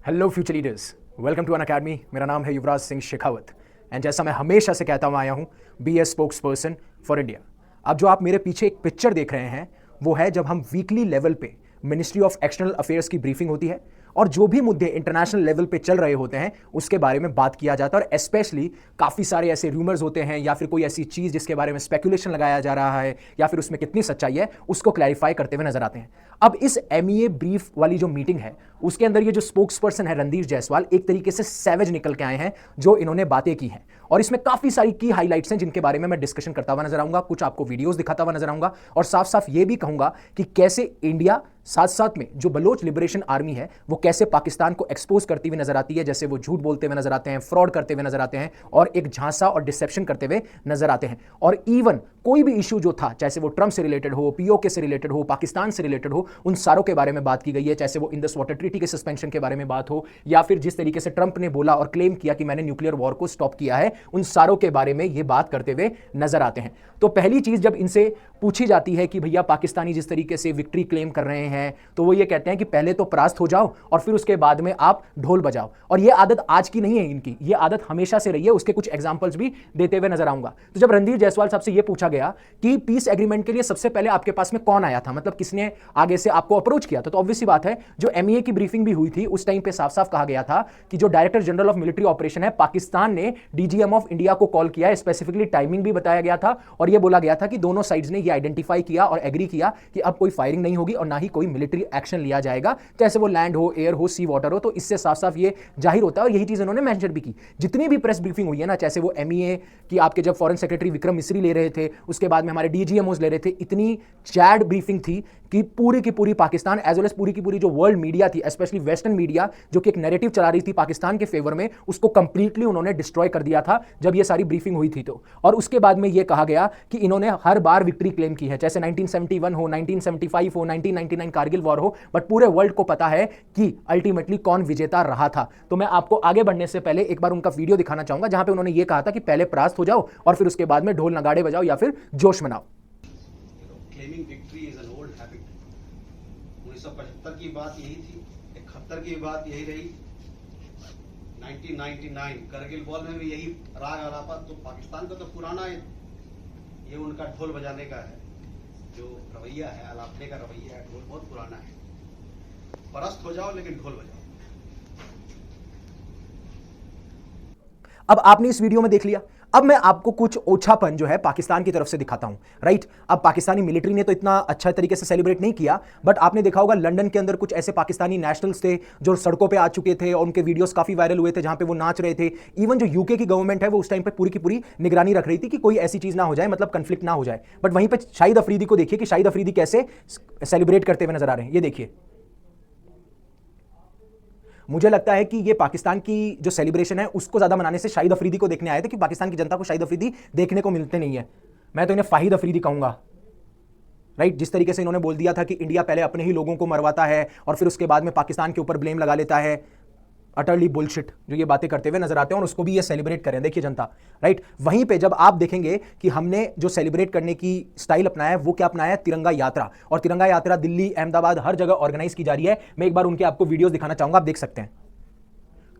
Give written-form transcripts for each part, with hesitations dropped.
Hello future leaders, welcome to Unacademy. मेरा नाम है युवराज सिंह शेखावत एंड जैसा मैं हमेशा से कहता हुआ आया हूँ, be a spokesperson for India. अब जो आप मेरे पीछे एक पिक्चर देख रहे हैं वो है जब हम वीकली लेवल पे मिनिस्ट्री ऑफ एक्सटर्नल अफेयर्स की ब्रीफिंग होती है और जो भी मुद्दे इंटरनेशनल लेवल पे चल रहे होते हैं उसके बारे में बात किया जाता है। और स्पेशली काफ़ी सारे ऐसे रूमर्स होते हैं या फिर कोई ऐसी चीज़ जिसके बारे में स्पेकुलेशन लगाया जा रहा है या फिर उसमें कितनी सच्चाई है उसको क्लैरिफाई करते हुए नजर आते हैं। अब इस MEA ब्रीफ वाली जो मीटिंग है उसके अंदर ये जो स्पोक्स पर्सन है रणधीर जायसवाल एक तरीके से सैवेज निकल के आए हैं जो इन्होंने बातें की हैं और इसमें काफी सारी की हाइलाइट्स हैं जिनके बारे में मैं डिस्कशन करता हुआ नजर आऊंगा, कुछ आपको वीडियोस दिखाता हुआ नजर आऊंगा और साफ साफ ये भी कहूंगा कि कैसे इंडिया साथ साथ में जो बलोच लिबरेशन आर्मी है वो कैसे पाकिस्तान को एक्सपोज करती हुई नजर आती है, जैसे वो झूठ बोलते हुए नजर आते हैं, फ्रॉड करते हुए नजर आते हैं और एक झांसा और डिसेप्शन करते हुए नजर आते हैं। और इवन कोई भी इशू जो था, चाहे वो ट्रंप से रिलेटेड हो, POK से रिलेटेड हो, पाकिस्तान से रिलेटेड हो, उन सारों के बारे में बात की गई है। चाहे वो इंडस वाटर ट्रीटी के सस्पेंशन के बारे में बात हो या फिर जिस तरीके से ट्रंप ने बोला और क्लेम किया कि मैंने न्यूक्लियर वॉर को स्टॉप किया है, उन सारों के बारे में ये बात करते हुए नजर आते हैं। तो पहली चीज जब इनसे पूछी जाती है कि भैया पाकिस्तानी जिस तरीके से विक्ट्री क्लेम कर रहे हैं तो वो ये कहते हैं कि पहले तो परास्त हो जाओ और फिर उसके बाद में आप ढोल बजाओ। और ये आदत आज की नहीं है इनकी, ये आदत हमेशा से रही है। उसके कुछ एग्जांपल्स भी देते हुए नजर आऊंगा। तो जब रणधीर जायसवाल साहब से ये पूछा गया कि पीस एग्रीमेंट के लिए सबसे पहले आपके पास में कौन आया था, मतलब किसने आगे से आपको अप्रोच किया था, तो ऑब्वियस सी बात है जो MEA की ब्रीफिंग भी हुई थी उस टाइम पे साफ साफ कहा गया था कि जो director general of military operation है पाकिस्तान ने DGM ऑफ इंडिया को कॉल किया है। स्पेसिफिकली टाइमिंग भी बताया गया था और यह बोला गया था कि दोनों साइड्स ने यह आइडेंटिफाई किया और एग्री किया कि अब कोई फायरिंग नहीं होगी और ना ही कोई मिलिट्री एक्शन लिया जाएगा, चाहे वो लैंड हो, एयर हो, सी वाटर हो। तो इससे साफ साफ ये जाहिर होता है और यही चीज इन्होंने मेंशन भी की। जितनी भी प्रेस ब्रीफिंग हुई है ना, चाहे वो MEA की आपके जब फॉरेन सेक्रेटरी विक्रम मिस्री ले रहे थे, उसके बाद में हमारे DGMOs ले रहे थे, इतनी चैट ब्रीफिंग थी कि पूरी की पूरी पाकिस्तान एज वेल एज पूरी की पूरी जो वर्ल्ड मीडिया थी, स्पेशली वेस्टर्न मीडिया जो कि एक नैरेटिव चला रही थी पाकिस्तान के फेवर में, उसको कंप्लीटली उन्होंने डिस्ट्रॉय कर दिया था जब ये सारी ब्रीफिंग हुई थी। तो और उसके बाद में ये कहा गया कि इन्होंने हर बार विक्ट्री क्लेम की है, चाहे 1971 हो, 1975 हो, 1999 कारगिल वॉर हो, बट पूरे वर्ल्ड को पता है कि अल्टीमेटली कौन विजेता रहा था। तो मैं आपको आगे बढ़ने से पहले एक बार उनका वीडियो दिखाना चाहूंगा जहां पे उन्होंने ये कहा था कि पहले परास्त हो जाओ और फिर उसके बाद में ढोल नगाड़े बजाओ या फिर जोश मनाओ। Claiming victory is an old habit. 1975 की बात यही थी, 71 की बात यही रही, 1999 करगिल वॉर में भी यही राग आलापा। तो पाकिस्तान का तो पुराना ये उनका ढोल बजाने का है, जो रवैया है, आलापने का रवैया है, ढोल बहुत पुराना है। परस्त हो जाओ लेकिन ढोल बजाओ। अब आपने इस वीडियो में देख लिया, अब मैं आपको कुछ ओछापन जो है पाकिस्तान की तरफ से दिखाता हूं, राइट। अब पाकिस्तानी मिलिट्री ने तो इतना अच्छा तरीके से सेलिब्रेट नहीं किया, बट आपने देखा होगा लंदन के अंदर कुछ ऐसे पाकिस्तानी नेशनल्स थे जो सड़कों पे आ चुके थे और उनके वीडियोस काफी वायरल हुए थे जहां पे वो नाच रहे थे। इवन जो UK की गवर्नमेंट है वो उस टाइम पे पूरी की पूरी निगरानी रख रही थी कि कोई ऐसी चीज ना हो जाए, मतलब कंफ्लिक्ट ना हो जाए। बट वहीं पे शाहिद अफरीदी को देखिए कि शाहिद अफरीदी कैसे सेलिब्रेट करते हुए नजर आ रहे हैं, ये देखिए। मुझे लगता है कि ये पाकिस्तान की जो सेलिब्रेशन है उसको ज्यादा मनाने से शाहिद अफरीदी को देखने आए थे कि पाकिस्तान की जनता को शाहिद अफरीदी देखने को मिलते नहीं है। मैं तो इन्हें फाहिद अफरीदी कहूंगा, राइट। जिस तरीके से इन्होंने बोल दिया था कि इंडिया पहले अपने ही लोगों को मरवाता है और फिर उसके बाद में पाकिस्तान के ऊपर ब्लेम लगा लेता है, अटरली बुलशिट जो ये बातें करते हुए नजर आते हैं और उसको भी ये सेलिब्रेट करें। देखिए जनता, राइट। वहीं पे जब आप देखेंगे कि हमने जो सेलिब्रेट करने की स्टाइल अपनाया है वो क्या अपनाया है, तिरंगा यात्रा। और तिरंगा यात्रा दिल्ली, अहमदाबाद, हर जगह ऑर्गेनाइज की जा रही है। मैं एक बार उनके आपको वीडियोस दिखाना चाहूंगा, आप देख सकते हैं।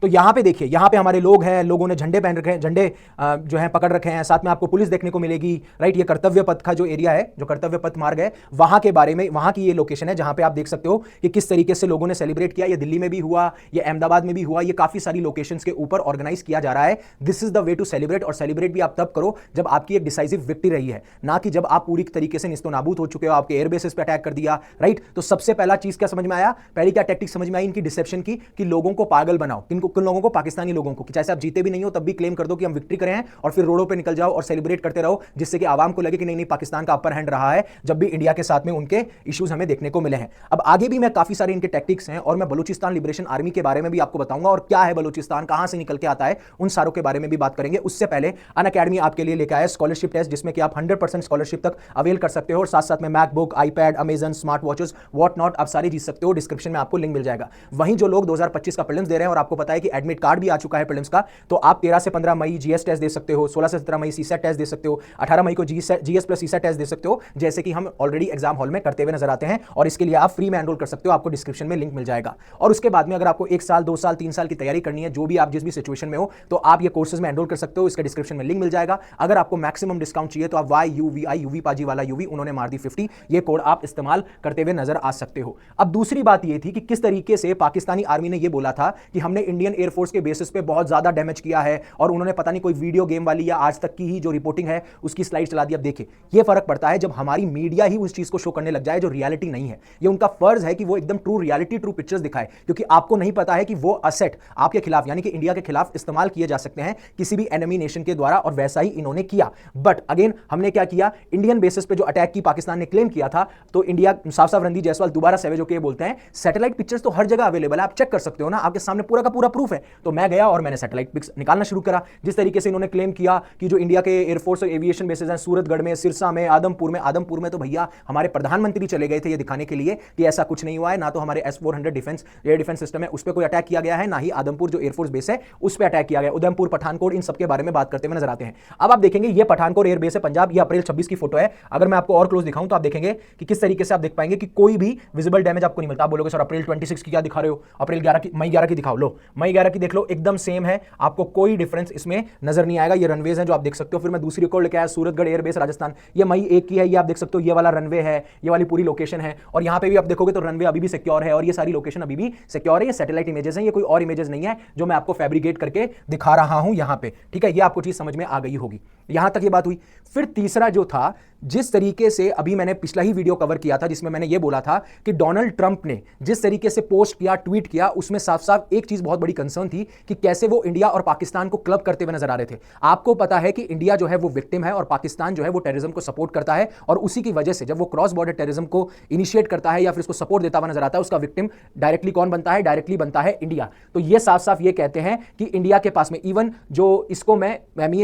तो यहां पे देखिए, यहां पे हमारे लोग हैं, लोगों ने झंडे पहन रखे हैं, झंडे जो हैं पकड़ रखे हैं, साथ में आपको पुलिस देखने को मिलेगी, राइट। ये कर्तव्य पथ का जो एरिया है, जो कर्तव्य पथ मार्ग है, वहां के बारे में, वहां की ये लोकेशन है जहां पे आप देख सकते हो कि किस तरीके से लोगों ने सेलिब्रेट किया। ये दिल्ली में भी हुआ, ये अहमदाबाद में भी हुआ, ये काफी सारी लोकेशंस के ऊपर ऑर्गेनाइज किया जा रहा है। This is the way to celebrate. और सेलिब्रेट भी आप तब करो जब आपकी एक डिसाइसिव विक्ट्री रही है, ना कि जब आप पूरी तरीके से निस्तो नाबूद हो चुके हो, आपके एयरबेसेस पे अटैक कर दिया, राइट। तो सबसे पहला चीज क्या समझ में आया, पहली क्या टेक्टिक समझ में आई इनकी, डिसेप्शन की, कि लोगों को पागल बनाओ। किन लोगों को, पाकिस्तानी लोगों को, कि चाहे आप जीते भी नहीं हो तब भी क्लेम कर दो कि हम विक्ट्री करे हैं और फिर रोडों पे निकल जाओ और सेलिब्रेट करते रहो, जिससे कि आवाम को लगे कि नहीं नहीं पाकिस्तान का अपर हैंड रहा है जब भी इंडिया के साथ में उनके इश्यूज हमें देखने को मिले हैं। अब आगे भी मैं काफी सारे इनके टैक्टिक्स हैं और मैं बलूचिस्तान लिबरेशन आर्मी के बारे में भी आपको बताऊंगा और क्या है बलूचिस्तान, कहां से निकल के आता है, उन सारों के बारे में भी बात करेंगे। उससे पहले अन अकेडमी आपके लिए लेकर आया स्कॉलरशिप टेस्ट, जिसमें कि आप 100% स्कॉलरशिप तक अवेल कर सकते हो और साथ साथ में MacBook, iPad, Amazon, smart watches, what not आप सारी जीत सकते हो। डिस्क्रिप्शन में आपको लिंक मिल जाएगा। वहीं जो लोग 2025 का प्रीलिम्स दे रहे हैं और आपको पता है है कि एडमिट कार्ड भी आ चुका है प्रीलिम्स का, तो आप 13 से 15 मई जीएस टेस्ट दे सकते हो, 16 से 17 मई सीसेट टेस्ट दे सकते हो, 18 मई को जीएस प्लस सीसेट टेस्ट दे सकते हो, जैसे कि हम ऑलरेडी एग्जाम हॉल में करते हुए नजर आते हैं। और इसके लिए आप फ्री में एनरोल कर सकते हो, आपको डिस्क्रिप्शन में लिंक मिल जाएगा। और उसके बाद में अगर आपको 1 साल 2 साल 3 साल की तैयारी करनी है, जो भी आप जिस भी सिचुएशन में हो, तो आप ये कोर्सेज में एनरोल कर सकते हो। इसका डिस्क्रिप्शन में लिंक मिल जाएगा। अगर आपको मैक्सिमम डिस्काउंट चाहिए तो आप यूवी पाजी वाला यूवी, उन्होंने मार दी 50, ये कोड आप इस्तेमाल करते हुए नजर आ सकते हो। अब दूसरी बात ये थी कि किस तरीके से पाकिस्तानी आर्मी ने ये बोला था कि हमने इंडियन एयरफोर्स के बेसिस पे बहुत ज्यादा डैमेज किया है, और उन्होंने पता नहीं कोई वीडियो गेम वाली या आज तक की ही जो रिपोर्टिंग है उसकी स्लाइड चला दी। अब देखिए ये फर्क पड़ता है जब हमारी मीडिया ही उस चीज को शो करने लग जाए जो रियलिटी नहीं है। ये उनका फर्ज है कि वो एकदम ट्रू रियलिटी, ट्रू पिक्चर्स दिखाए, क्योंकि आपको नहीं पता है कि वो असेट आपके खिलाफ यानी कि इंडिया के खिलाफ इस्तेमाल किए जा सकते हैं किसी भी एनिमी नेशन के द्वारा, और वैसा ही इन्होंने किया। बट अगेन हमने क्या किया, इंडियन बेसिस पे जो अटैक की पाकिस्तान ने क्लेम किया था, तो इंडिया साफ साफ रणदीप जायसवाल दोबारा सवेज होकर बोलते हैं सैटेलाइट पिक्चर्स तो हर जगह अवेलेबल है, आप चेक कर सकते हो ना, आपके सामने पूरा का पूरा प्रूफ है। तो मैं गया और मैंने सैटेलाइट पिक्स निकालना शुरू करा। जिस तरीके से इन्होंने क्लेम किया कि जो इंडिया के एयरफोर्स और एविएशन बेसिस हैं सूरतगढ़ में, सिरसा में, आदमपुर में तो भैया हमारे प्रधानमंत्री चले गए थे ये दिखाने के लिए कि ऐसा कुछ नहीं हुआ है, ना तो हमारे S-400 defence air defence system है उस पर कोई अटैक किया गया है, ना ही आदमपुर जो एयरफोर्स बेस है उस पर अटैक किया गया, उधमपुर, पठानकोट, इन सबके बारे में बात करते हुए नजर आते हैं। अब आप देखेंगे ये पठानकोट एयर बेस है पंजाब, ये अप्रैल 26 की फोटो है। अगर मैं आपको और क्लोज दिखाऊं तो आप देखेंगे कि किस तरीके से आप देख पाएंगे कि कोई भी विजिबल डैमेज आपको नहीं मिलता। आप बोलोगे सर अप्रैल 26 की क्या दिखा रहे हो, अप्रैल 11 की, मई 11 की दिखाओ, लो मई 11 की देख लो, एकदम सेम है, आपको कोई डिफरेंस इसमें नजर नहीं आएगा। ये रनवेज है जो आप देख सकते हो। फिर मैं दूसरी रिकॉर्ड लेके आया, सूरतगढ़ एयरबेस राजस्थान, ये मई 1 की है, ये आप देख सकते हो, ये वाला रनवे है, ये वाली पूरी लोकेशन है, और यहां पे भी आप देखोगे तो रनवे अभी भी सिक्योर है और ये सारी लोकेशन अभी भी सिक्योर है। ये सैटेलाइट इमेजेस हैं, ये कोई और इमेजेस नहीं है जो मैं आपको फैब्रिकेट करके दिखा रहा हूं यहां पे, ठीक है। ये आपको चीज समझ में आ गई होगी, यहां तक ये बात हुई। फिर तीसरा जो था, जिस तरीके से अभी मैंने पिछला ही वीडियो कवर किया था जिसमें मैंने ये बोला था कि डोनाल्ड ट्रंप ने जिस तरीके से पोस्ट किया, ट्वीट किया, उसमें साफ साफ एक चीज बहुत बड़ी कंसर्न थी कि कैसे वो इंडिया और पाकिस्तान को क्लब करते हुए नजर आ रहे थे। आपको पता है कि इंडिया जो है वो विक्टिम है और पाकिस्तान जो है वो टेररिज्म को सपोर्ट करता है, और उसी की वजह से जब वो क्रॉस बॉर्डर टेररिज्म को इनिशिएट करता है या फिर उसको सपोर्ट देता हुआ नजर आता है, उसका विक्टिम डायरेक्टली कौन बनता है, डायरेक्टली बनता है इंडिया। तो ये साफ साफ ये कहते हैं कि इंडिया के पास में, इवन जो इसको मैं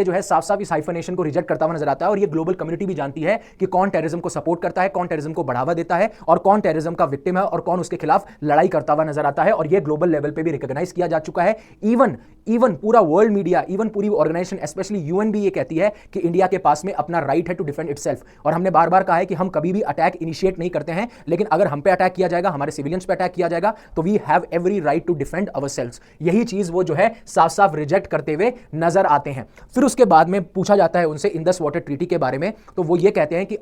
जो है साफ साफ इस हाइफनेशन को रिजेक्ट करता हुआ नजर आता है, और ये ग्लोबल कम्युनिटी भी जानती है कि कौन टेररिज्म को सपोर्ट करता है, कौन टेररिज्म को बढ़ावा देता है, और कौन टेररिज्म का विक्टिम है और कौन उसके खिलाफ लड़ाई करता हुआ नजर आता है। और ये ग्लोबल लेवल पे भी रिकॉग्नाइज किया जा चुका है। इवन पूरा वर्ल्ड मीडिया, इवन पूरी ऑर्गेनाइजेशन स्पेशली यूएन भी ये कहती है कि इंडिया के पास में अपना राइट है टू डिफेंड इटसेल्फ। और हमने बार बार कहा है कि हम कभी भी अटैक इनिशिएट नहीं करते हैं, लेकिन अगर हम पे अटैक किया जाएगा, हमारे सिविलियंस पे अटैक किया जाएगा, तो we have every right to defend ourselves. यही चीज वो जो है साफ साफ रिजेक्ट करते हुए नजर आते हैं। फिर उसके बाद में पूछा जाता है उनसे इंडस वाटर ट्रीटी के बारे में, तो वो ये कहते हैं कि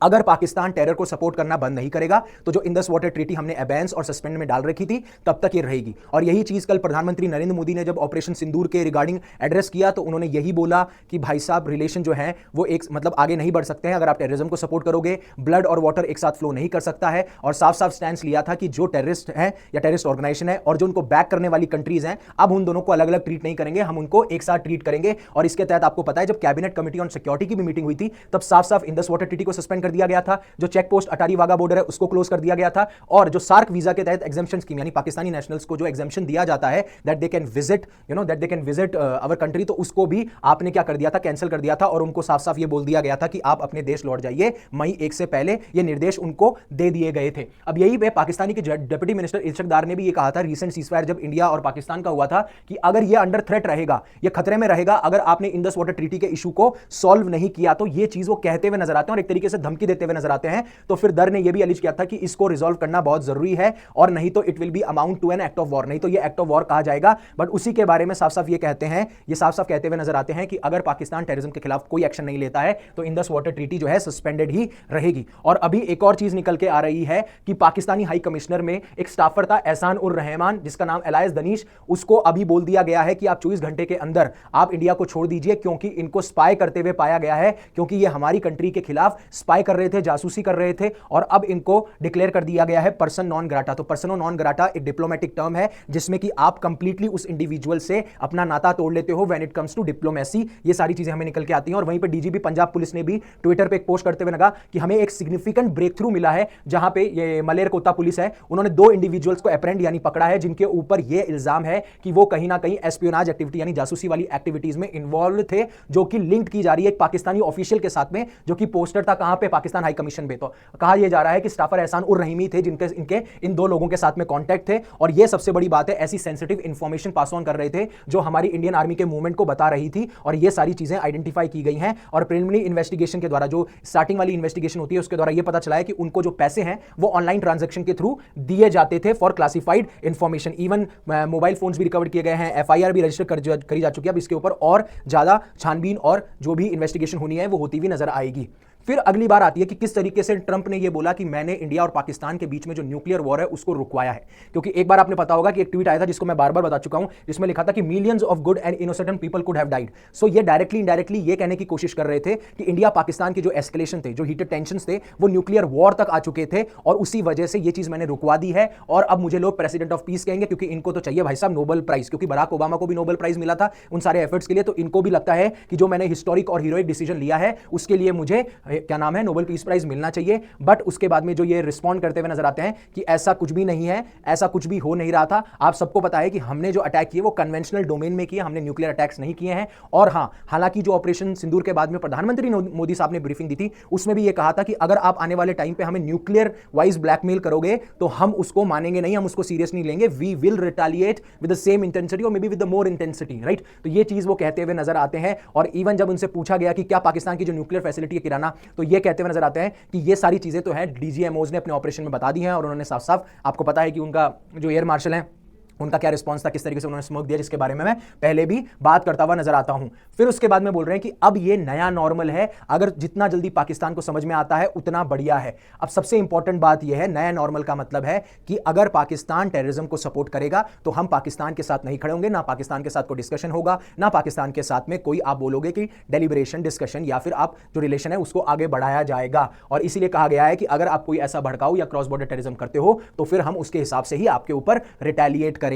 अगर पाकिस्तान टेरर को सपोर्ट करना बंद नहीं करेगा तो जो इंडस वाटर ट्रीटी हमने अबेंस और सस्पेंड में डाल रखी थी तब तक ये रहेगी। और यही चीज कल प्रधानमंत्री नरेंद्र मोदी ने जब ऑपरेशन सिंदूर के रिगार्डिंग एड्रेस किया तो उन्होंने यही बोला कि भाई साहब रिलेशन जो है वो एक मतलब आगे नहीं बढ़ सकते हैं अगर आप टेररिज्म को सपोर्ट करोगे, ब्लड और वाटर एक साथ फ्लो नहीं कर सकता है। और साफ साफ स्टैंड लिया था कि जो टेररिस्ट है या टेररिस्ट ऑर्गेनाइजेशन है और जो उनको बैक करने वाली कंट्रीज हैं, अब उन दोनों को अलग अलग ट्रीट नहीं करेंगे, हम उनको एक साथ ट्रीट करेंगे। और इसके तहत आपको पता है जब कैबिनेट कमेटी ऑन सिक्योरिटी की भी मीटिंग हुई थी तब साफ साफ इंडस वाटर ट्रीटी को सस्पेंड कर दिया गया था, जो check post Attari Wagah border है उसको क्लोज कर दिया गया था, और जो सार्क वीजा के तहत एग्जेम्पशन स्कीम यानी पाकिस्तानी नेशनल्स को जो एग्जेम्पशन दिया जाता है that they can visit our country, तो उसको भी आपने क्या कर दिया था, कैंसिल कर दिया था। और उनको साफ साफ ये बोल दिया गया था कि आप अपने देश लौट जाइए, मई 1 से पहले ये निर्देश उनको दे दिए गए थे। अब यही पे पाकिस्तानी के डिप्टी मिनिस्टर इल्शक दार ने भी ये कहा था रिसेंट सीजफायर जब इंडिया और पाकिस्तान का हुआ था कि अगर ये अंडर थ्रेट रहेगा, ये खतरे में रहेगा अगर आपने इंडस वाटर ट्रीटी के इशू को सॉल्व नहीं किया, तो ये चीज वो कहते हुए नजर आते हैं और एक तरीके से धमकी देते हुए नजर आते हैं। तो फिर दर ने यह भी अलिज किया था कि इसको रिजॉल्व करना बहुत जरूरी है और नहीं तो it will be amount to an act of war, नहीं तो ये एक्ट ऑफ वॉर कहा जाएगा। बट उसी के बारे में साफ साफ ये कहते हैं, ये साफ साफ कहते हुए नजर आते हैं कि अगर पाकिस्तान टेररिज्म के खिलाफ कोई एक्शन नहीं लेता है तो इंडस वाटर ट्रीटी जो है सस्पेंडेड ही रहेगी। और अभी एक और चीज निकल के आ रही है कि पाकिस्तानी हाई कमिश्नर में एक स्टाफर था एहसान उर रहमान जिसका नाम एलायस दनीश, उसको अभी बोल दिया गया है कि आप 24 घंटे के अंदर आप इंडिया को छोड़ दीजिए क्योंकि इनको स्पाई करते हुए पाया गया है, क्योंकि ये हमारी कंट्री के खिलाफ स्पाई कर रहे थे, जासूसी कर रहे थे और अब इनको डिक्लेयर कर दिया गया है पर्सन नॉन ग्राटा। तो पर्सन नॉन ग्राटा एक डिप्लोमेटिक टर्म है जिसमें कि आप कंप्लीटली उस इंडिविजुअल से अपना नाता तोड़ लेते हो when it comes to diplomacy. ये सारी चीजें हमें निकल के आती हैं। और वहीं पे डीजीपी पंजाब पुलिस ने भी ट्विटर पे एक पोस्ट करते हुए लगा कि हमें एक सिग्निफिकेंट ब्रेक थ्रू मिला है, जहां पे ये मलेरकोटा पुलिस है, उन्होंने 2 इंडिविजुअल्स को अप्रेंड यानी पकड़ा है जिनके ऊपर यह इल्जाम है कि वो कहीं ना कहीं एस्पियोनाज एक्टिविटी यानी जासूसी वाली एक्टिविटीज में इन्वॉल्व थे, जो कि लिंक की जा रही है एक पाकिस्तानी ऑफिशियल के साथ में, जो कि पोस्टर था कहां पे, पाकिस्तान हाई कमीशन पे। तो कहा यह जा रहा है कि स्टाफर एहसान उर रहीमी थे जिनके इनके इन दो लोगों के साथ में कॉन्टैक्ट थे, और यह सबसे बड़ी बात है, ऐसी सेंसिटिव इंफॉर्मेशन पास ऑन कर रहे थे जो हमारी इंडियन आर्मी के मूवमेंट को बता रही थी, और ये सारी चीजें आइडेंटिफाई की गई हैं। और प्रिलिमिनरी इन्वेस्टिगेशन के द्वारा, जो स्टार्टिंग वाली इन्वेस्टिगेशन होती है, उसके द्वारा यह पता चला है कि उनको जो पैसे हैं वो ऑनलाइन ट्रांजैक्शन के थ्रू दिए जाते थे for classified information. Even mobile phones भी रिकवर किए गए हैं, एफआईआर भी रजिस्टर करी जा चुकी है। अब इसके ऊपर और ज्यादा छानबीन और जो भी इन्वेस्टिगेशन होनी है वो होती हुई नजर आएगी। फिर अगली बार आती है कि किस तरीके से ट्रंप ने यह बोला कि मैंने इंडिया और पाकिस्तान के बीच में जो न्यूक्लियर वॉर है उसको रुकवाया है। क्योंकि एक बार आपने पता होगा कि एक ट्वीट आया था जिसको मैं बार बार बता चुका हूं, जिसमें लिखा था कि millions of good and innocent people could have died. So ये डायरेक्टली इनडायरेक्टली ये कहने की कोशिश कर रहे थे कि इंडिया पाकिस्तान के जो एस्केलेशन थे, जो हीटेड टेंशंस थे, वो न्यूक्लियर वॉर तक आ चुके थे, और उसी वजह से ये चीज मैंने रुकवा दी है। और अब मुझे लोग प्रेसिडेंट ऑफ पीस कहेंगे, क्योंकि इनको तो चाहिए भाई साहब नोबेल प्राइज, क्योंकि बराक ओबामा को भी नोबेल प्राइज मिला था उन सारे एफर्ट्स के लिए। तो इनको भी लगता है कि जो मैंने हिस्टोरिक और हीरोइक डिसीजन लिया है उसके लिए मुझे क्या नाम है, नोबेल पीस प्राइज मिलना चाहिए। बट उसके बाद में जो ये रिस्पॉन्ड करते हुए नजर आते हैं कि ऐसा कुछ भी नहीं है, ऐसा कुछ भी हो नहीं रहा था। आप सबको पता है कि हमने जो अटैक किए वो कन्वेंशनल डोमेन में किए, हमने न्यूक्लियर अटैक्स नहीं किए हैं। और हां, हालांकि जो ऑपरेशन सिंदूर के बाद में प्रधानमंत्री मोदी साहब ने ब्रीफिंग दी थी, उसमें भी ये कहा था कि अगर आप आने वाले टाइम पे हमें न्यूक्लियर वाइज ब्लैकमेल करोगे तो हम उसको मानेंगे नहीं, हम उसको सीरियस नहीं लेंगे। We will retaliate with the same intensity और maybe with the more intensity, right. तो ये चीज वो कहते हुए नजर आते हैं। और इवन जब उनसे पूछा गया कि क्या पाकिस्तान की जो न्यूक्लियर फैसिलिटी है किराना, तो ये कहते हुए नजर आते हैं कि ये सारी चीजें तो है डीजीएमओज ने अपने ऑपरेशन में बता दी हैं। और उन्होंने साफ साफ, आपको पता है कि उनका जो एयर मार्शल है उनका क्या रिस्पांस था, किस तरीके से उन्होंने स्मोक दिया, जिसके बारे में मैं पहले भी बात करता हुआ नजर आता हूं। फिर उसके बाद में बोल रहे हैं कि अब ये नया नॉर्मल है, अगर जितना जल्दी पाकिस्तान को समझ में आता है उतना बढ़िया है। अब सबसे इंपॉर्टेंट बात यह है, नया नॉर्मल का मतलब है कि अगर पाकिस्तान टेररिज्म को सपोर्ट करेगा तो हम पाकिस्तान के साथ नहीं खड़े होंगे, ना पाकिस्तान के साथ कोई डिस्कशन होगा, ना पाकिस्तान के साथ में कोई आप बोलोगे कि डेलिब्रेशन डिस्कशन या फिर आप जो रिलेशन है उसको आगे बढ़ाया जाएगा। और इसीलिए कहा गया है कि अगर आप कोई ऐसा भड़काऊ या क्रॉस बॉर्डर टेररिज्म करते हो तो फिर हम उसके हिसाब से ही आपके ऊपर रिटेलिएट करेंगे।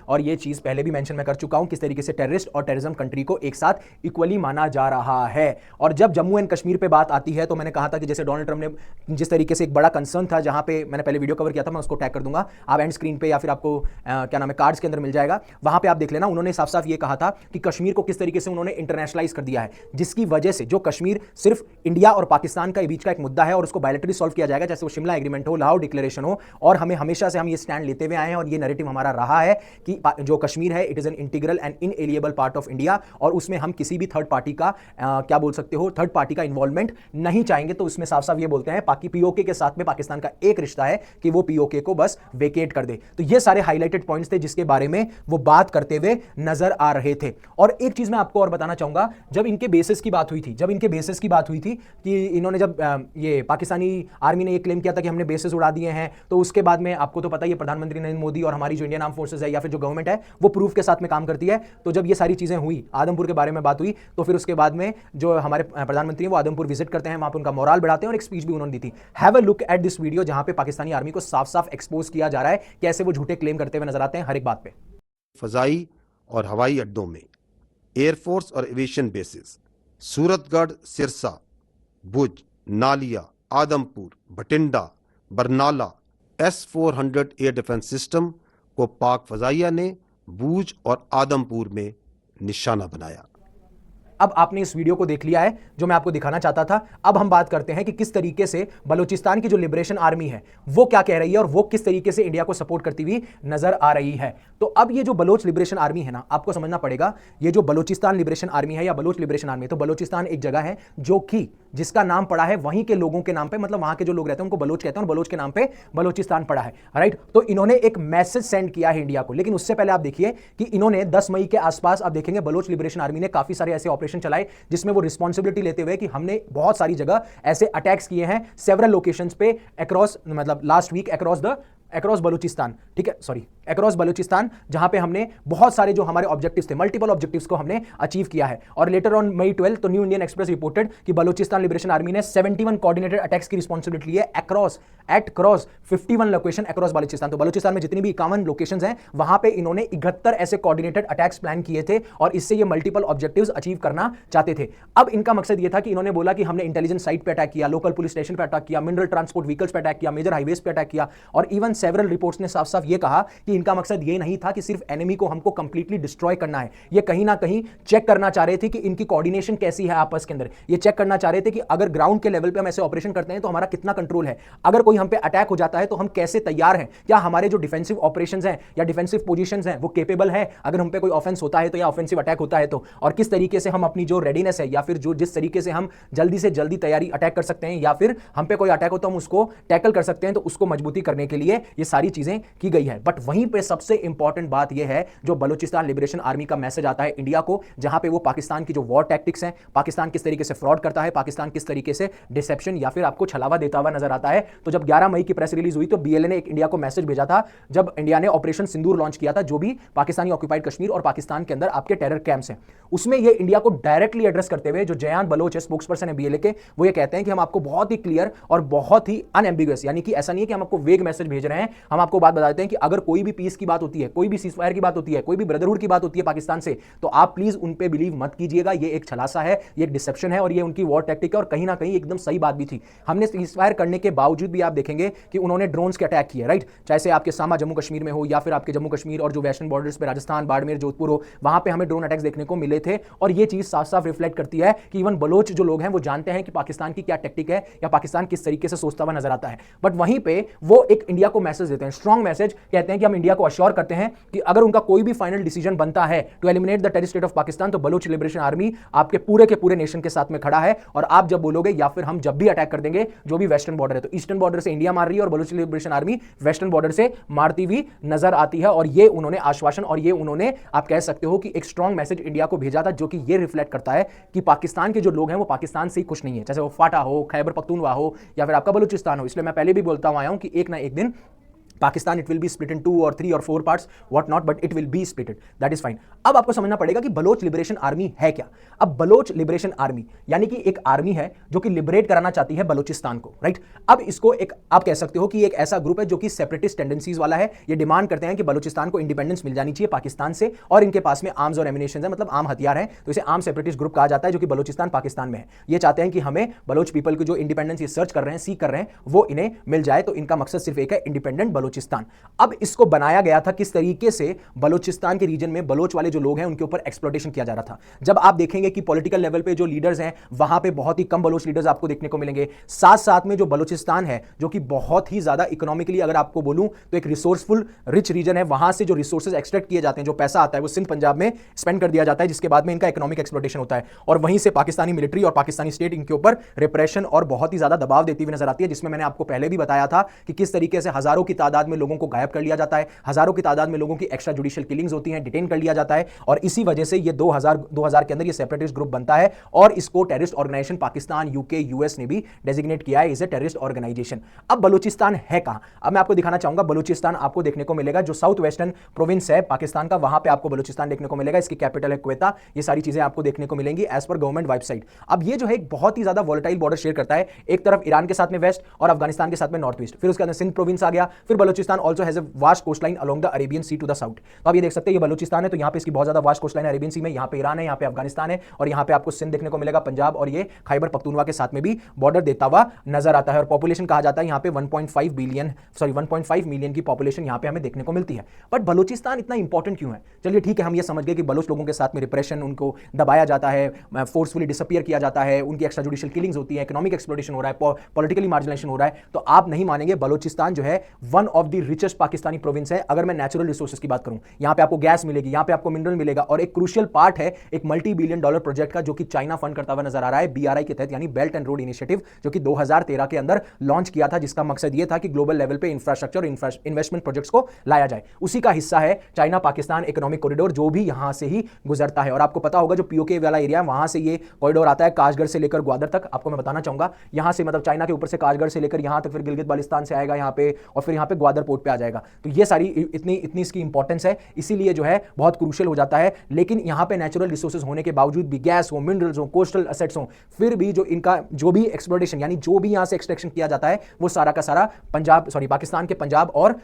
और ये चीज पहले भी मेंशन मैं कर चुका हूं, किस तरीके से टेररिस्ट और टेररिज्म कंट्री को एक साथ इक्वली माना जा रहा है। और जब जम्मू एंड कश्मीर पे बात आती है तो मैंने कहा था कि जैसे डोनाल्ड ट्रंप ने जिस तरीके से एक बड़ा कंसर्न था, जहां पे मैंने पहले वीडियो कवर किया था, मैं उसको टैग कर दूंगा, आप एंड स्क्रीन पे या फिर आपको क्या नाम है कार्ड्स के अंदर मिल जाएगा, वहां पे आप देख लेना। उन्होंने साफ साफ ये कहा था कि कश्मीर को किस तरीके से उन्होंने इंटरनेशनलाइज कर दिया है, जिसकी वजह से जो कश्मीर सिर्फ इंडिया और पाकिस्तान का बीच का एक मुद्दा है और उसको बायलैटरली सॉल्व किया जाएगा, जैसे वो शिमला एग्रीमेंट हो, लाहौर डिक्लेरेशन हो। और हमें हमेशा से हम ये स्टैंड लेते हुए आए हैं और ये नैरेटिव हमारा रहा है कि जो कश्मीर है it is an integral and inalienable part of India, और उसमें हम किसी भी थर्ड पार्टी का क्या बोल सकते हो, थर्ड पार्टी का इन्वॉल्वमेंट नहीं चाहेंगे। तो उसमें साफ साफ ये बोलते हैं बाकी पीओके के साथ में पाकिस्तान का एक रिश्ता है कि वो पीओके को बस वेकेट कर दे। तो ये सारे हाईलाइटेड पॉइंट्स थे जिसके बारे में वो बात करते हुए नजर आ रहे थे। और एक चीज मैं आपको और बताना चाहूंगा, जब इनके बेसिस की बात हुई थी, कि इन्होंने जब ये पाकिस्तानी आर्मी ने ये क्लेम किया था कि हमने बेसिस उड़ा दिए हैं, तो उसके बाद में आपको तो पता ही है प्रधानमंत्री नरेंद्र मोदी और हमारी जो इंडियन आर्म फोर्सेस है या फिर जो गवर्नमेंट है वो प्रूफ के साथ में काम करती है। तो जब ये सारी चीजें हुई, आदमपुर के बारे में बात हुई, तो फिर उसके बाद में जो हमारे प्रधानमंत्री हैं वो आदमपुर विजिट करते हैं, वहां पर उनका मोरल बढ़ाते हैं और एक स्पीच भी उन्होंने दी थी। Have a look at this video जहां पे पाकिस्तानी आर्मी को साफ साफ एक्सपोज किया जा रहा है, कैसे वो झूठे क्लेम करते हुए नजर आते हैं हर एक बात पे। फजाई और हवाई अड्डों में एयरफोर्स और aviation bases Suratgarh, Sirsa, Bhuj, Naliya, Adampur, Bhatinda, Barnala S-400 air defence system को पाक फजाइया ने भुज और आदमपुर में निशाना बनाया। अब आपने इस वीडियो को देख लिया है जो मैं आपको दिखाना चाहता था। अब हम बात करते हैं कि किस तरीके से बलूचिस्तान की जो लिबरेशन आर्मी है वो क्या कह रही है और वो किस तरीके से इंडिया को सपोर्ट करती हुई नजर आ रही है। तो अब ये जो बलोच लिबरेशन आर्मी है ना, आपको समझना पड़ेगा, ये जो बलूचिस्तान लिबरेशन आर्मी है या बलोच लिबरेशन आर्मी है, तो बलूचिस्तान एक जगह है जो कि जिसका नाम पड़ा है वहीं के लोगों के नाम पे, मतलब वहां के जो लोग रहते हैं उनको बलोच कहते हैं और बलोच के नाम पे बलूचिस्तान पड़ा है, राइट। तो इन्होंने एक मैसेज सेंड किया है इंडिया को। लेकिन उससे पहले आप देखिए कि इन्होंने 10 मई के आसपास आप देखेंगे बलोच लिबरेशन आर्मी ने काफी सारे ऐसे ऑपरेशन चलाए जिसमें वो रिस्पांसिबिलिटी लेते हुए कि हमने बहुत सारी जगह ऐसे अटैक्स किए हैं सेवरल लोकेशंस पे अक्रॉस, मतलब लास्ट वीक अक्रॉस बलूचिस्तान, ठीक है, सॉरी अक्रॉस बलूचिस्तान, जहां पे हमने बहुत सारे जो हमारे ऑब्जेक्टिव्स थे, मल्टीपल ऑब्जेक्टिव्स को हमने अचीव किया है। और लेटर ऑन मई 12 तो न्यू इंडियन एक्सप्रेस रिपोर्टेड कि बलूचिस्तान लिबरेशन आर्मी ने 71 कोऑर्डिनेटेड अटैक्स की रिस्पांसिबिलिटी ली है अक्रॉस 51 लोकेशन अक्रॉस बलूचिस्तान। तो बलूचिस्तान में जितनी भी 51 लोकेशंस हैं वहां पे इन्होंने 71 ऐसे कोऑर्डिनेटेड अटैक्स प्लान किए थे और इससे ये मल्टीपल ऑब्जेक्टिव्स अचीव करना चाहते थे। अब इनका मकसद ये था कि इन्होंने बोला कि हमने इंटेलिजेंस साइट पे अटैक किया, लोकल पुलिस स्टेशन पे अटैक किया, मिनरल ट्रांसपोर्ट व्हीकल्स पे अटैक किया, मेजर हाईवेज पे अटैक किया और इवन सेवरल रिपोर्ट्स ने साफ साफ ये कहा कि इनका मकसद ये नहीं था कि सिर्फ एनिमी को हमको कंप्लीटली डिस्ट्रॉय करना है, ये कहीं ना कहीं चेक करना चाह रहे थे कि इनकी कोऑर्डिनेशन कैसी है आपस के अंदर, ये चेक करना चाह रहे थे कि अगर ग्राउंड के लेवल पे हम ऐसे ऑपरेशन करते हैं तो हमारा कितना कंट्रोल है, अगर कोई हम पे अटैक हो जाता है तो हम कैसे तैयार हैं, क्या हमारे जो डिफेंसिव ऑपरेशंस हैं या डिफेंसिव पोजीशंस हैं वो केपेबल है अगर हम पे कोई ऑफेंस होता है तो या ऑफेंसिव अटैक होता है तो, और किस तरीके से हम अपनी जो रेडीनेस है या फिर जो जिस तरीके से हम जल्दी से जल्दी तैयारी अटैक कर सकते हैं या फिर हम पे कोई अटैक हो तो हम उसको टैकल कर सकते हैं, तो उसको मजबूती करने के लिए ये सारी चीजें की गई है। बट वहीं पे सबसे इंपॉर्टेंट बात यह है जो बलूचिस्तान लिबरेशन आर्मी का मैसेज आता है इंडिया को, जहां पे वो पाकिस्तान की जो वॉर टैक्टिक्स हैं, पाकिस्तान किस तरीके से फ्रॉड करता है, पाकिस्तान किस तरीके से डिसेप्शन या फिर आपको छलावा देता हुआ नजर आता है। तो जब 11 मई की प्रेस रिलीज हुई तो बीएलए ने एक इंडिया को मैसेज भेजा था जब इंडिया ने ऑपरेशन सिंदूर लॉन्च किया था, जो भी पाकिस्तानी ऑक्यूपाइड कश्मीर और पाकिस्तान के अंदर आपके टेरर कैंप्स हैं, उसमें ये इंडिया को डायरेक्टली एड्रेस करते हुए जो जयान बलोच है, स्पोक्स पर्सन है बीएलए के, वो ये कहते हैं कि हम आपको बहुत ही क्लियर और बहुत ही अनएम्बिगुअस, यानी कि ऐसा नहीं है कि हम आपको वेग मैसेज भेज रहे हैं, हम आपको बात बता देते हैं कि अगर कोई भी पीस की बात होती है, कोई भी सीजफायर की बात होती है, कोई भी ब्रदरहुड की बात होती है पाकिस्तान से, तो आप प्लीज उन पे बिलीव मत कीजिएगा, ये एक छलासा है, ये एक डिसेप्शन है और ये उनकी वॉर टैक्टिक है और कहीं ना कहीं एकदम सही बात भी थी। हमने सीजफायर करने के बावजूद भी आप देखेंगे कि उन्होंने ड्रोन्स के अटैक किए, राइट, चाहे से आपके सामा जम्मू कश्मीर में हो या फिर आपके जम्मू कश्मीर और जो वेस्टर्न बॉर्डर्स पे राजस्थान, बाड़मेर, जोधपुर हो, वहां पे हमें ड्रोन अटैक्स देखने को मिले थे और ये चीज साफ साफ रिफ्लेक्ट करती है कि इवन बलोच जो लोग हैं वो जानते हैं कि पाकिस्तान की क्या टैक्टिक है या पाकिस्तान किस तरीके से सोचता हुआ नजर आता है। बट वहीं पे वो एक इंडिया को मैसेज देते हैं, स्ट्रॉन्ग मैसेज, कहते हैं कि हम इंडिया को अश्योर करते हैं कि अगर उनका कोई भी फाइनल डिसीजन बनता है to eliminate the terrorist state of Pakistan तो बलूच लिबरेशन आर्मी आपके पूरे के पूरे नेशन के साथ में खड़ा है और आप जब बोलोगे या फिर हम जब भी अटैक कर देंगे जो भी वेस्टर्न बॉर्डर है, तो ईस्टर्न बॉर्डर से इंडिया मार रही है और Baloch liberation army western border से मारती हुई नजर आती है। और ये उन्होंने आश्वासन और ये उन्होंने आप कह सकते हो कि एक स्ट्रॉन्ग मैसेज इंडिया को भेजा था जो कि ये रिफ्लेक्ट करता है कि पाकिस्तान के जो लोग हैं वो पाकिस्तान से ही खुश नहीं है, चाहे वो फाटा हो, खैबर पख्तूनख्वा हो या फिर आपका बलूचिस्तान हो। इसलिए मैं पहले भी बोलता हूं आया हूं कि एक ना एक दिन Pakistan it will B split in 2 और 3 और 4 parts, what not, but it will B splitted, that is fine. अब आपको समझना पड़ेगा कि बलोच लिबरेशन आर्मी है क्या। अब बलोच लिबरेशन आर्मी यानी कि एक आर्मी है जो कि लिबरेट कराना चाहती है बलोचिस्तान को, राइट। अब इसको एक आप कह सकते हो कि एक ऐसा ग्रुप है जो कि सेपरेटिस्ट टेंडेंसीज वाला है, ये डिमांड करते हैं कि बलोचिस्तान को इंडिपेंडेंस मिल जानी चाहिए पाकिस्तान से और इनके पास में आर्म्स और एमिनेशन है, मतलब आम हथियार है, तो इसे आर्म सेपरेटिस्ट ग्रुप कहा जाता है जो कि बलोचिस्तान पाकिस्तान में है। ये चाहते हैं कि हमें बलोच पीपल को जो इंडिपेंडेंस ये सर्च कर रहे हैं, सीख कर रहे हैं, वो इन्हें मिल जाए, तो इनका मकसद सिर्फ एक है, इंडिपेंडेंट बलोचिस्तान। अब इसको बनाया गया था किस तरीके से, बलोचिस्तान के रीजन में बलोच वाले जो लोग हैं उनके ऊपर एक्सप्लॉयटेशन किया जा रहा था। जब आप देखेंगे कि पॉलिटिकल लेवल पे जो लीडर्स हैं वहां पे बहुत ही कम बलोच लीडर्स आपको देखने को मिलेंगे, साथ साथ में जो बलोचिस्तान है जो कि बहुत ही ज्यादा इकोनॉमिकली अगर आपको बोलूं तो एक रिसोर्सफुल रिच रीजन है, वहां से जो रिसोर्सेज एक्सट्रैक्ट किए जाते हैं, जो पैसा आता है वो सिंध पंजाब में स्पेंड कर दिया जाता है, जिसके बाद में इनका इकोनॉमिक एक्सप्लॉयटेशन होता है और वहीं से पाकिस्तानी मिलिट्री और पाकिस्तानी स्टेट इनके ऊपर रिप्रेशन और बहुत ही ज्यादा दबाव देती हुई नजर आती है, जिसमें मैंने आपको पहले भी बताया था कि किस तरीके से हजारों की तादाद में लोगों को गायब कर लिया जाता है, हजारों की तादाद में लोगों की एक्स्ट्रा जुडिशियल किलिंग्स होती हैं, डिटेन कर लिया जाता है और इसी वजह से ये 2000 के अंदर ये सेपरेटिस्ट ग्रुप बनता है और इसको terrorist organisation Pakistan, UK, US ने भी डेजिग्नेट किया है इज ए टेररिस्ट ऑर्गेनाइजेशन। अब बलूचिस्तान है कहां, अब मैं आपको दिखाना चाहूंगा। बलूचिस्तान आपको देखने को मिलेगा जो साउथ वेस्टर्न प्रोविंस है पाकिस्तान का, वहां पे आपको बलूचिस्तान देखने को मिलेगा, इसकी कैपिटल है क्वेता, ये सारी चीजें आपको देखने को मिलेंगी एज पर गवर्नमेंट वेबसाइट। अब ये जो है एक बहुत ही ज्यादा वॉलेटाइल बॉर्डर शेयर करता है, एक तरफ ईरान के साथ में वेस्ट और अफगानिस्तान के साथ में नॉर्थ ईस्ट, फिर उसके अंदर सिंध प्रोविंस आ गया, फिर Balochistan also has a vast coastline along the Arabian sea to the south. तो आप ये देख सकते हैं ये बलूचिस्तान है, तो यहाँ पे इसकी बहुत ज्यादा वास्ट कोस्ट लाइन है अरेबियन सी में, यहाँ पे ईरान है, यहाँ पे अफगानिस्तान है और यहाँ पे आपको सिंध देखने को मिलेगा, पंजाब और ये खैबर पख्तूनख्वा के साथ में भी बॉर्डर देता हुआ नजर आता है और पॉपुलेशन कहा जाता है यहाँ पे 1.5 मिलियन की पॉपुलेशन यहाँ पे हमें देखने को मिलती है। बट बलूचिस्तान इतना इंपॉर्टिकली क्यों है? चलिए ठीक है, हम ये समझ गए कि बलोच लोगों के साथ में रिप्रेशन, उनको दबाया जाता है, फोर्सफुली डिसअपियर किया जाता है, उनकी एक्स्ट्रा जुडिशियल किलिंग्स होती है, इकोनॉमिक एक्सप्लॉयटेशन हो रहा है, पॉलिटिकली मार्जिनेशन हो रहा है, तो आप नहीं मानेंगे बलूचिस्तान जो है one of the richest Pakistani province है। अगर मैं नेचुरल रिसोर्सेज की बात करूं, यहां पे आपको गैस मिलेगी, यहां पे आपको मिनरल मिलेगा और एक क्रूशियल पार्ट है एक मल्टी-बिलियन डॉलर प्रोजेक्ट का जो कि चाइना फंड करता हुआ नजर आ रहा है बीआरआई के तहत, यानी बेल्ट एंड रोड इनिशिएटिव, जो कि 2013 के अंदर लॉन्च किया था, जिसका मकसद यह था कि ग्लोबल लेवल पे इंफ्रास्ट्रक्चर और इन्वेस्टमेंट प्रोजेक्ट्स को लाया जाए। उसी का हिस्सा है चाइना पाकिस्तान इकोनॉमिक कॉरिडोर जो भी यहां से ही गुजरता है। और आपको पता होगा जो पीओके वाला एरिया है वहां से ये कॉरिडोर आता है काशगढ़ से लेकर ग्वादर तक। आपको मैं बताना चाहूंगा यहां से मतलब चाइना के ऊपर से काशगढ़ से लेकर यहां तक, फिर गिलगित बाल्टिस्तान से आएगा यहां पे और फिर यहां पे ग्वादर पोर्ट पे आ जाएगा। तो ये सारी इतनी इसकी इंपॉर्टेंस है, इसीलिए जो है बहुत क्रूशियल हो जाता है। लेकिन यहां पे नेचुरल रिसोर्सेज होने के बावजूद भी, गैस हो, मिनरल्स हो, कोस्टल एसेट्स हो, फिर भी जो इनका जो भी एक्सप्लोरेशन यानी जो भी यहां से एक्सट्रैक्शन किया जाता है वो सारा का सारा पाकिस्तान के पंजाब और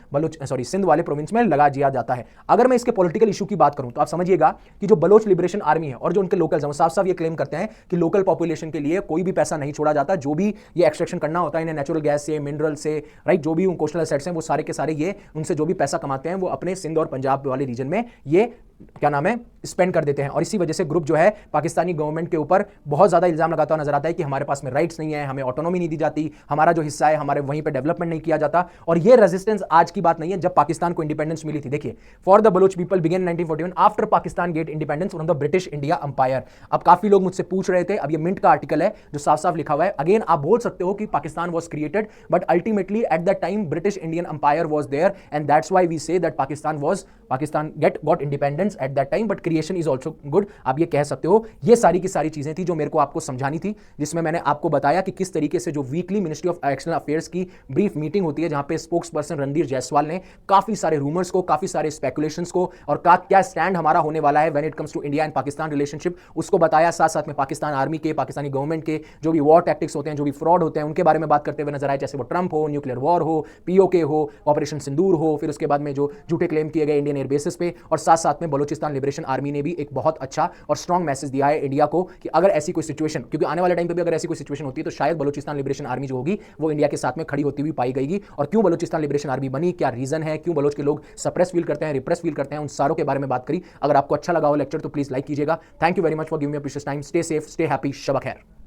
सिंध वाले प्रोविंस में लगा दिया जाता है। अगर मैं इसके पॉलिटिकल इशू की बात करूं तो आप समझिएगा कि जो बलोच लिबरेशन आर्मी है और जो उनके लोकल्स हैं वो साफ साफ ये क्लेम करते हैं कि लोकल पॉपुलेशन के लिए कोई भी पैसा नहीं छोड़ा जाता, जो भी ये एक्सट्रैक्शन करना होता है इन्हें नेचुरल गैस से, मिनरल से, राइट, जो भी कोस्टल एसेट्स हैं वो सारे के सारे ये उनसे जो भी पैसा कमाते हैं वो अपने सिंध और पंजाब वाले रीजन में ये क्या नाम है स्पेंड कर देते हैं। और इसी वजह से ग्रुप जो है पाकिस्तानी गवर्नमेंट के ऊपर बहुत ज्यादा इल्जाम लगाता हुआ नजर आता है कि हमारे पास में राइट्स नहीं है, हमें ऑटोनॉमी नहीं दी जाती, हमारा जो हिस्सा है हमारे वहीं पे डेवलपमेंट नहीं किया जाता। और ये रेजिस्टेंस आज की बात नहीं है, जब पाकिस्तान को इंडिपेंडेंस मिली थी। देखिए, for the Baloch people begin 1941 after Pakistan get independence from the British India empire. अब काफी लोग मुझसे पूछ रहे थे, अब ये मिंट का आर्टिकल है जो साफ साफ लिखा हुआ है। अगेन आप बोल सकते हो कि Pakistan was created, but ultimately at the time British Indian empire was there and that's why we say that Pakistan got independence at that time, but creation is also good. आप ये कह सकते हो। ये सारी की सारी चीजें थी जो मेरे को आपको समझानी थी, जिसमें मैंने आपको बताया कि किस तरीके से जो weekly ministry of external affairs की ब्रीफ मीटिंग होती है, जहां पे स्पोक्स पर्सन रणधीर जायसवाल ने काफी सारे रूमर्स को, काफी सारे स्पेकुलेशंस को और क्या स्टैंड हमारा होने वाला है when it comes to India and Pakistan relationship, उसको बताया। साथ साथ में पाकिस्तान आर्मी के, पाकिस्तानी गवर्नमेंट के जो भी वॉर टैक्टिक्स होते हैं, जो भी फ्रॉड होते हैं, उनके बारे में बात करते हुए नजर आए, जैसे वो ट्रंप हो, न्यूक्लियर वॉर हो, पीओके हो, ऑपरेशन सिंदूर हो, फिर उसके बाद में जो झूठे क्लेम किए गए इंडियन एयरबेसेस पे। और साथ साथ में बलूचिस्तान लिबरेशन आर्मी ने भी एक बहुत अच्छा और स्ट्रॉन्ग मैसेज दिया है इंडिया को कि अगर ऐसी कोई सिचुएशन, क्योंकि आने वाले टाइम पे भी अगर ऐसी कोई सिचुएशन होती है तो शायद बलूचिस्तान लिबरेशन आर्मी जो होगी वो इंडिया के साथ में खड़ी होती हुई पाई गई। और क्यों बलूचिस्तान लिबरेशन आर्मी बनी, क्या रीजन है, क्यों बलोच के लोग सप्रेस फील करते हैं, रिप्रेस फील करते हैं, उन सारों के बारे में बात करी। अगर आपको अच्छा लगा हो लेक्चर तो प्लीज लाइक कीजिएगा। Thank you very much for giving me precious time. Stay safe, stay happy, शब खैर।